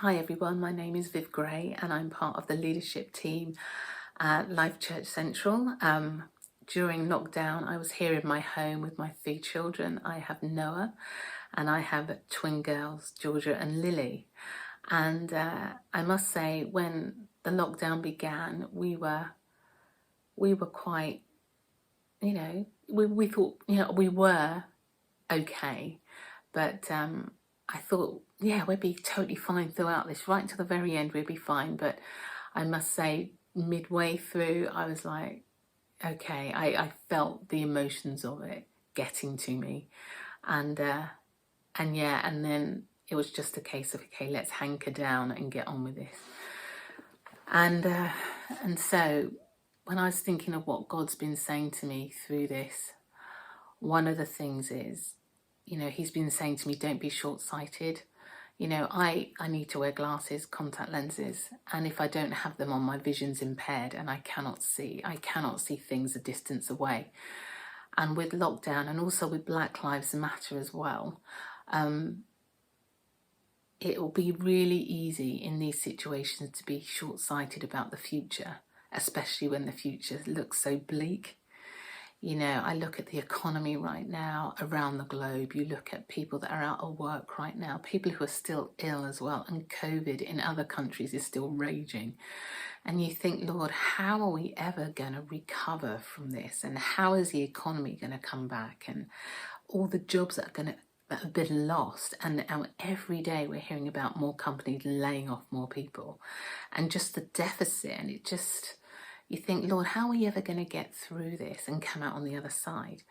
Hi everyone, my name is Viv Gray and I'm part of the leadership team at Life Church Central. During lockdown, I was here in my home with my 3 children. I have Noah and I have twin girls, Georgia and Lily. And I must say, when the lockdown began, we were quite, we thought, we were okay, but I thought, yeah, we'd be totally fine throughout this, right to the very end, we'd be fine. But I must say, midway through, I was like, okay, I felt the emotions of it getting to me, and then it was just a case of, okay, let's hanker down and get on with this. And so when I was thinking of what God's been saying to me through this, one of the things is, he's been saying to me, don't be short-sighted. I need to wear glasses, contact lenses, and if I don't have them on, my vision's impaired and I cannot see things a distance away. And with lockdown, and also with Black Lives Matter as well, it will be really easy in these situations to be short-sighted about the future, especially when the future looks so bleak. I look at the economy right now around the globe. You look at people that are out of work right now, people who are still ill as well, and COVID in other countries is still raging. And you think, Lord, how are we ever going to recover from this? And how is the economy going to come back? And all the jobs that have been lost. And every day we're hearing about more companies laying off more people, and just the deficit. And you think, Lord, how are we ever going to get through this and come out on the other side?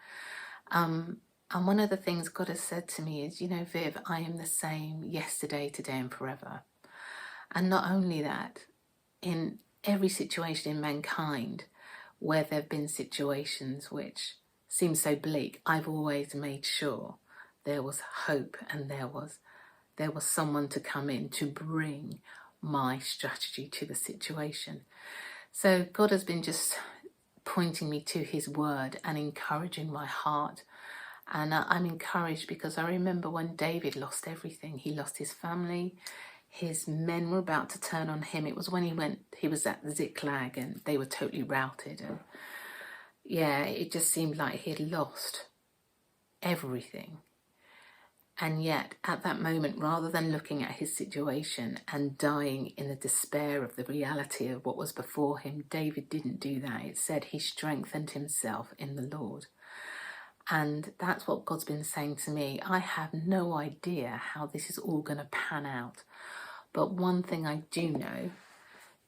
And one of the things God has said to me is, Viv, I am the same yesterday, today, and forever. And not only that, in every situation in mankind where there have been situations which seem so bleak, I've always made sure there was hope, and there was someone to come in to bring my strategy to the situation. So God has been just pointing me to his word and encouraging my heart. And I'm encouraged because I remember when David lost everything. He lost his family. His men were about to turn on him. It was when he was at Ziklag and they were totally routed. And yeah, it just seemed like he had lost everything. And yet, at that moment, rather than looking at his situation and dying in the despair of the reality of what was before him, David didn't do that. It said he strengthened himself in the Lord. And that's what God's been saying to me. I have no idea how this is all going to pan out. But one thing I do know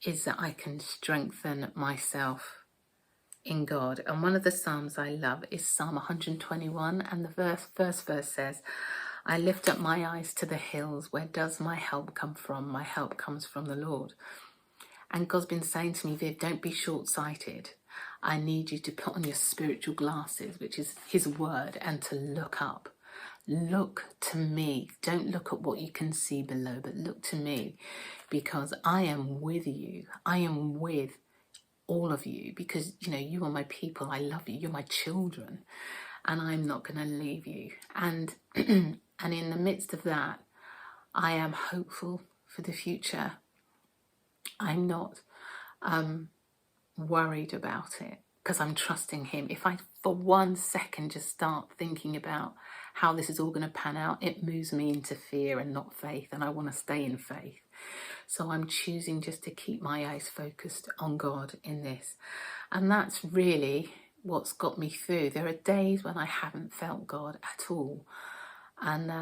is that I can strengthen myself in God. And one of the Psalms I love is Psalm 121. And the first verse says, I lift up my eyes to the hills. Where does my help come from? My help comes from the Lord. And God's been saying to me, Viv, don't be short-sighted. I need you to put on your spiritual glasses, which is his word, and to look up. Look to me. Don't look at what you can see below, but look to me, because I am with you. I am with all of you, because, you are my people. I love you. You're my children. And I'm not going to leave you. And and in the midst of that, I am hopeful for the future. I'm not worried about it because I'm trusting him. If I, for 1 second, just start thinking about how this is all going to pan out, it moves me into fear and not faith. And I want to stay in faith. So I'm choosing just to keep my eyes focused on God in this. And that's really what's got me through. There are days when I haven't felt God at all. And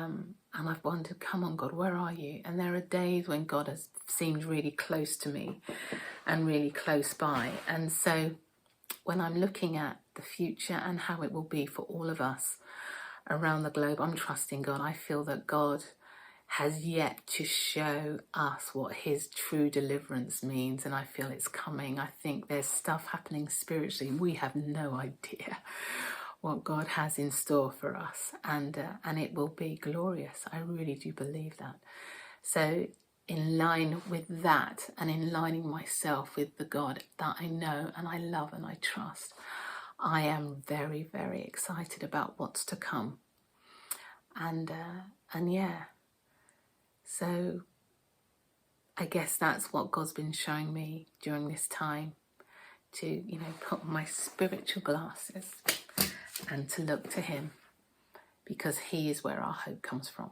I've wondered, come on, God, where are you? And there are days when God has seemed really close to me and really close by. And so when I'm looking at the future and how it will be for all of us around the globe, I'm trusting God. I feel that God has yet to show us what his true deliverance means, and I feel it's coming. I think there's stuff happening spiritually. We have no idea what God has in store for us, and it will be glorious. I really do believe that. So in line with that, and in lining myself with the God that I know and I love and I trust, I am very, very excited about what's to come. And yeah, so I guess that's what God's been showing me during this time, to, you know, put on my spiritual glasses and to look to him, because he is where our hope comes from.